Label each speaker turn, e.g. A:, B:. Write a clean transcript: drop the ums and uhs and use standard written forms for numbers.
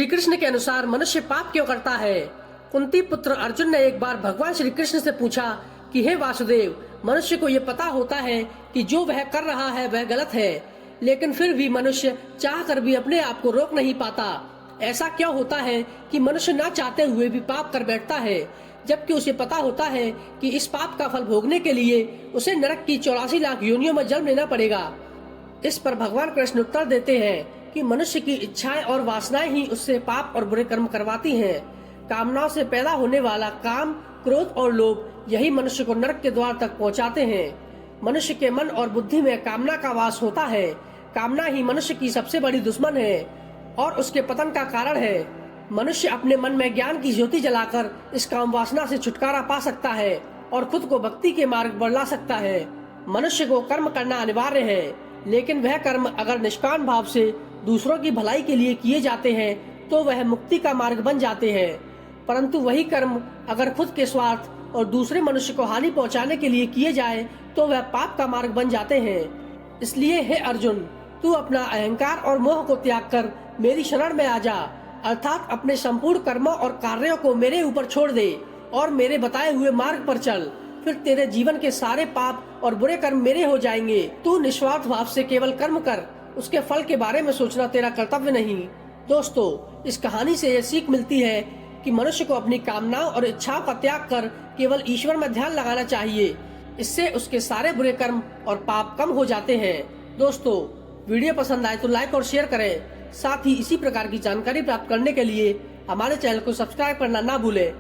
A: कृष्ण के अनुसार मनुष्य पाप क्यों करता है? कुंती पुत्र अर्जुन ने एक बार भगवान श्री कृष्ण से पूछा कि हे वासुदेव, मनुष्य को ये पता होता है कि जो वह कर रहा है वह गलत है, लेकिन फिर भी मनुष्य चाह कर भी अपने आप को रोक नहीं पाता। ऐसा क्यों होता है कि मनुष्य ना चाहते हुए भी पाप कर बैठता है, जबकि उसे पता होता है कि इस पाप का फल भोगने के लिए उसे नरक की 84 लाख योनियों में जन्म लेना पड़ेगा। इस पर भगवान कृष्ण उत्तर देते हैं कि मनुष्य की इच्छाएं और वासनाएं ही उससे पाप और बुरे कर्म करवाती हैं। कामनाओं से पैदा होने वाला काम, क्रोध और लोभ यही मनुष्य को नरक के द्वार तक पहुंचाते हैं। मनुष्य के मन और बुद्धि में कामना का वास होता है। कामना ही मनुष्य की सबसे बड़ी दुश्मन है और उसके पतन का कारण है। मनुष्य अपने मन में ज्ञान की ज्योति जलाकर इस काम वासना से छुटकारा पा सकता है और खुद को भक्ति के मार्ग पर ला सकता है। मनुष्य को कर्म करना अनिवार्य है, लेकिन वह कर्म अगर निष्काम भाव से दूसरों की भलाई के लिए किए जाते हैं तो वह मुक्ति का मार्ग बन जाते हैं। परंतु वही कर्म अगर खुद के स्वार्थ और दूसरे मनुष्य को हानि पहुंचाने के लिए किए जाए तो वह पाप का मार्ग बन जाते हैं। इसलिए हे अर्जुन, तू अपना अहंकार और मोह को त्याग कर मेरी शरण में आ जा, अर्थात अपने संपूर्ण कर्मों और कार्यों को मेरे ऊपर छोड़ दे और मेरे बताए हुए मार्ग पर चल। फिर तेरे जीवन के सारे पाप और बुरे कर्म मेरे हो जाएंगे। तू निस्वार्थ भाव से केवल कर्म कर, उसके फल के बारे में सोचना तेरा कर्तव्य नहीं। दोस्तों, इस कहानी से ये सीख मिलती है कि मनुष्य को अपनी कामनाओं और इच्छाओं का त्याग कर केवल ईश्वर में ध्यान लगाना चाहिए। इससे उसके सारे बुरे कर्म और पाप कम हो जाते हैं। दोस्तों, वीडियो पसंद आए तो लाइक और शेयर करें। साथ ही इसी प्रकार की जानकारी प्राप्त करने के लिए हमारे चैनल को सब्सक्राइब करना ना भूलें।